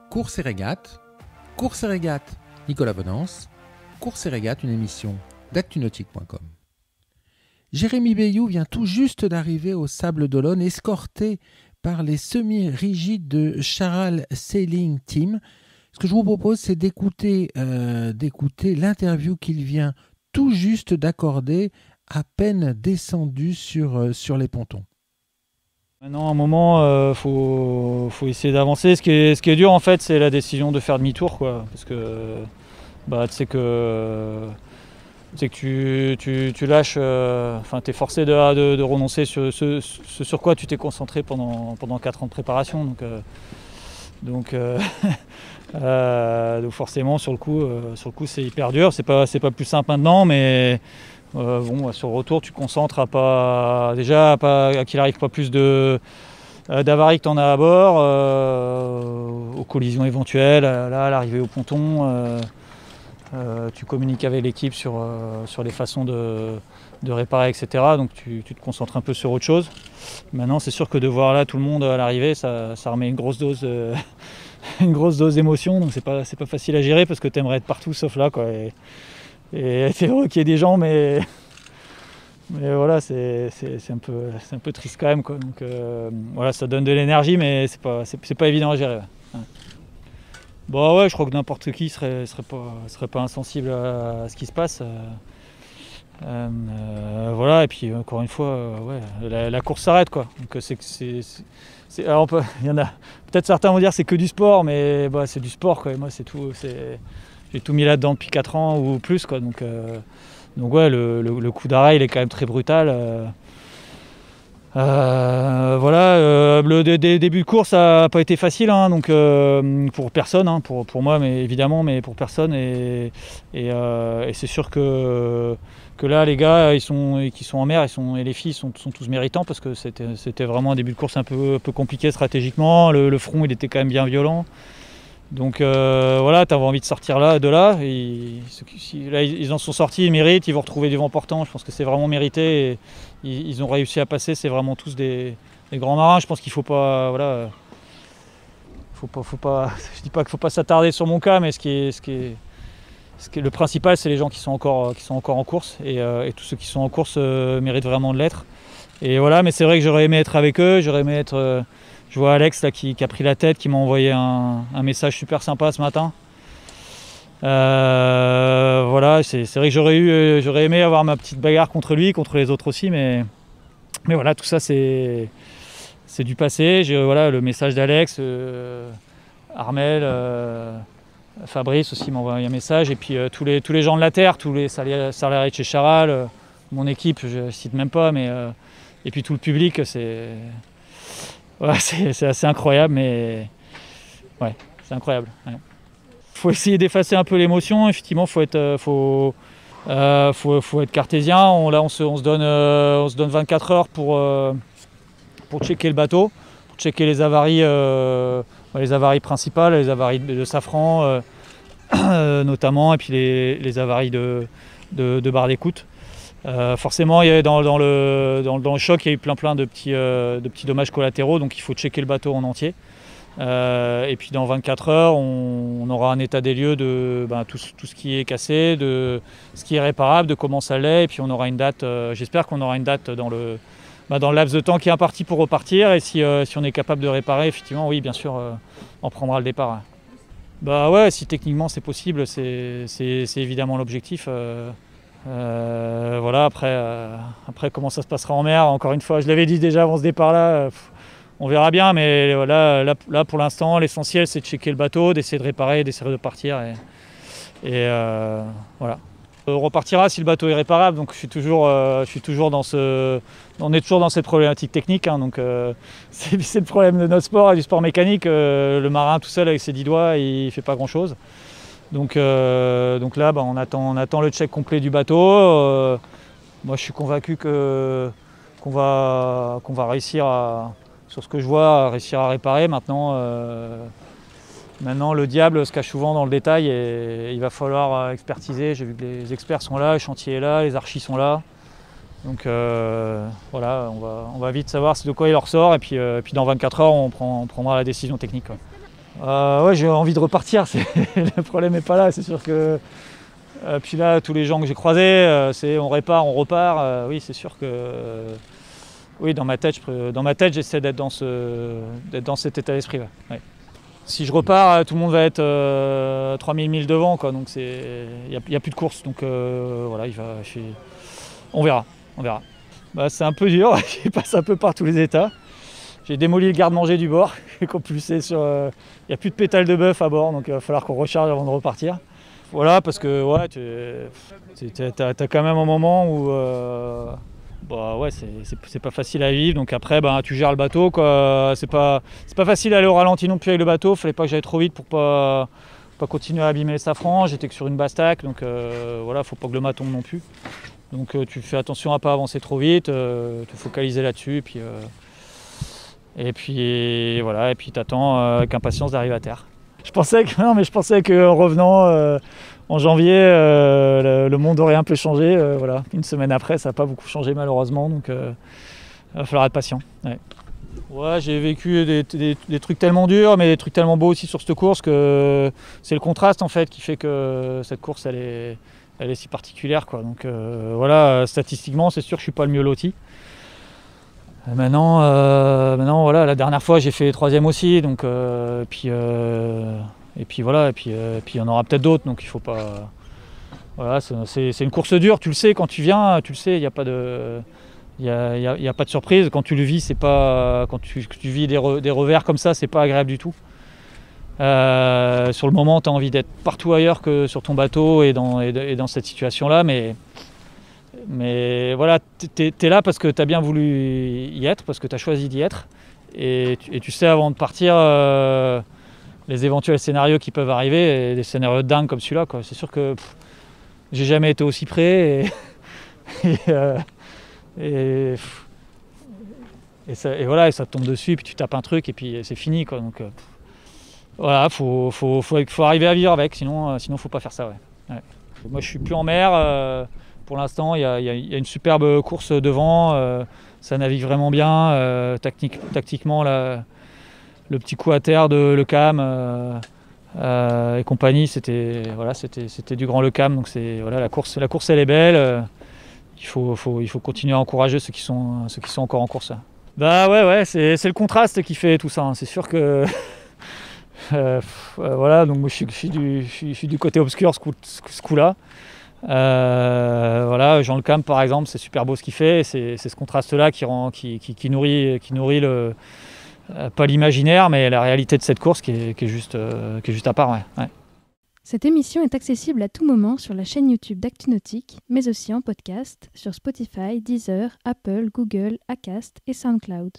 Course et régate, Nicolas Venance, Course et régate, une émission d'actunautique.com. Jérémy Bayou vient tout juste d'arriver au Sable d'Olonne, escorté par les semi-rigides de Charal Sailing Team. Ce que je vous propose, c'est d'écouter l'interview qu'il vient tout juste d'accorder, à peine descendu sur les pontons. Maintenant, à un moment, faut essayer d'avancer. Ce qui est dur, en fait, c'est la décision de faire demi-tour, quoi. Parce que, tu sais que tu lâches. Tu es forcé de renoncer sur ce sur quoi tu t'es concentré pendant 4 ans de préparation. Donc forcément, sur le coup, c'est hyper dur. C'est pas plus simple maintenant, mais sur le retour, tu te concentres à qu'il arrive pas plus d'avaries que tu en as à bord, aux collisions éventuelles, là, à l'arrivée au ponton. Tu communiques avec l'équipe sur les façons de réparer, etc. Donc tu te concentres un peu sur autre chose. Maintenant, c'est sûr que de voir là tout le monde à l'arrivée, ça remet une grosse dose d'émotion. Donc c'est pas facile à gérer parce que tu aimerais être partout sauf là, quoi. Et c'est heureux qu'il y ait des gens, mais voilà, c'est un peu triste quand même, quoi. Donc voilà, ça donne de l'énergie, mais c'est pas évident à gérer. Ouais. Bon, ouais, je crois que n'importe qui serait pas insensible à ce qui se passe. Voilà, et puis encore une fois, la course s'arrête, quoi. Donc alors il y en a peut-être certains vont dire c'est que du sport, mais c'est du sport, quoi. Et moi c'est tout, j'ai tout mis là-dedans depuis 4 ans ou plus, quoi. Donc ouais, le coup d'arrêt il est quand même très brutal. Voilà, le début de course ça n'a pas été facile, hein, donc pour personne, hein, pour moi, mais évidemment, mais pour personne. Et c'est sûr que là, les gars qui sont en mer, et les filles sont tous méritants, parce que c'était vraiment un début de course un peu compliqué stratégiquement. Le front il était quand même bien violent. Donc voilà, tu avais envie de sortir de là. Là, ils en sont sortis, ils méritent, ils vont retrouver du vent portant. Je pense que c'est vraiment mérité. Et ils ont réussi à passer, c'est vraiment tous des grands marins. Je pense qu'il faut pas. Voilà, faut pas, je dis pas qu'il faut pas s'attarder sur mon cas, mais le principal, c'est les gens qui sont encore en course. Et tous ceux qui sont en course méritent vraiment de l'être. Et voilà, mais c'est vrai que j'aurais aimé être avec eux, j'aurais aimé être. Je vois Alex là, qui a pris la tête, qui m'a envoyé un message super sympa ce matin. Voilà, c'est vrai que j'aurais aimé avoir ma petite bagarre contre lui, contre les autres aussi, mais voilà, tout ça c'est du passé. Voilà, le message d'Alex, Armel, Fabrice aussi m'a envoyé un message, et puis tous les gens de la Terre, tous les salariés de chez Charal, mon équipe, je ne cite même pas, mais et puis tout le public, voilà, c'est assez incroyable, mais ouais, c'est incroyable. Ouais. Faut essayer d'effacer un peu l'émotion. Effectivement, faut être cartésien. Là, on se donne 24 heures pour checker le bateau, pour checker les avaries principales, les avaries de safran notamment, et puis les avaries de barre d'écoute. Forcément, il y avait dans le choc, il y a eu plein de petits dommages collatéraux, donc il faut checker le bateau en entier. Et puis dans 24 heures, on aura un état des lieux de tout ce qui est cassé, de ce qui est réparable, de comment ça l'est, et puis on aura une date. J'espère qu'on aura une date dans le laps de temps qui est imparti pour repartir. Et si on est capable de réparer, effectivement, oui, bien sûr, on prendra le départ. Ouais, si techniquement c'est possible, c'est évidemment l'objectif. Voilà, après comment ça se passera en mer, encore une fois, je l'avais dit déjà avant ce départ-là, on verra bien, mais voilà, là pour l'instant, l'essentiel c'est de checker le bateau, d'essayer de réparer, d'essayer de partir, et voilà. On repartira si le bateau est réparable, donc je suis toujours on est toujours dans cette problématique technique, hein, donc c'est le problème de notre sport et du sport mécanique. Le marin tout seul avec ses 10 doigts, il fait pas grand-chose. Donc là, on attend le check complet du bateau. Moi, je suis convaincu qu'on va réussir sur ce que je vois, à réussir à réparer. Maintenant, le diable se cache souvent dans le détail, et il va falloir expertiser. J'ai vu que les experts sont là, le chantier est là, les archis sont là. Donc voilà, on va vite savoir de quoi il en ressort, et puis dans 24 heures, on prendra la décision technique, quoi. Ouais, j'ai envie de repartir, le problème n'est pas là, c'est sûr que... puis là, tous les gens que j'ai croisés, c'est on répare, on repart. Oui, c'est sûr que... oui, dans ma tête, j'essaie d'être dans cet état d'esprit. Ouais. Si je repars, tout le monde va être 3000 milles devant, quoi, donc il n'y a plus de course. Donc voilà, on verra. Bah, c'est un peu dur, je passe un peu par tous les états. J'ai démoli le garde-manger du bord, compulsé sur... il n'y a plus de pétales de bœuf à bord, donc il va falloir qu'on recharge avant de repartir. Voilà, parce que ouais, t'as quand même un moment où bah ouais, c'est pas facile à vivre. Donc après, bah, tu gères le bateau, quoi. C'est pas facile d'aller au ralenti non plus avec le bateau. Fallait pas que j'aille trop vite pour pas continuer à abîmer les safrans. J'étais que sur une basse tacle, donc voilà, faut pas que le mât tombe non plus. Donc tu fais attention à pas avancer trop vite, te focaliser là-dessus, et puis voilà, et puis t'attends avec impatience d'arriver à terre. Je pensais qu'en revenant en janvier, le monde aurait un peu changé. Voilà. Une semaine après, ça n'a pas beaucoup changé malheureusement, donc il va falloir être patient. Ouais, j'ai vécu des trucs tellement durs, mais des trucs tellement beaux aussi sur cette course que c'est le contraste en fait qui fait que cette course elle est si particulière, quoi. Donc voilà, statistiquement, c'est sûr que je suis pas le mieux loti. Maintenant, voilà, la dernière fois j'ai fait 3e aussi, donc et puis voilà, et puis il y en aura peut-être d'autres, donc il faut pas. Voilà, c'est une course dure, tu le sais quand tu viens, tu le sais, il n'y a pas de, y a pas de surprise. Quand tu le vis, c'est pas, quand tu vis des revers comme ça, c'est pas agréable du tout. Sur le moment, tu as envie d'être partout ailleurs que sur ton bateau et dans cette situation-là, mais voilà, t'es là parce que tu as bien voulu y être, parce que tu as choisi d'y être. Et tu sais avant de partir les éventuels scénarios qui peuvent arriver, et des scénarios dingues comme celui-là, quoi. C'est sûr que j'ai jamais été aussi près. Et voilà, et ça te tombe dessus, puis tu tapes un truc et puis c'est fini, quoi. Donc voilà, faut arriver à vivre avec, sinon faut pas faire ça. Ouais. Moi je suis plus en mer. Pour l'instant, il y a une superbe course devant, ça navigue vraiment bien. Tactiquement, le petit coup à terre de Le Cam et compagnie, c'était du grand Le Cam. Donc voilà, la course elle est belle. Il faut continuer à encourager ceux qui sont encore en course. Bah ouais, c'est le contraste qui fait tout ça. Hein. C'est sûr que voilà, donc moi je suis du côté obscur ce coup-là. Voilà, Jean Le Cam par exemple, c'est super beau ce qu'il fait, c'est ce contraste-là qui nourrit pas l'imaginaire, mais la réalité de cette course qui est juste à part. Ouais. Cette émission est accessible à tout moment sur la chaîne YouTube d'ActuNautique, mais aussi en podcast sur Spotify, Deezer, Apple, Google, Acast et SoundCloud.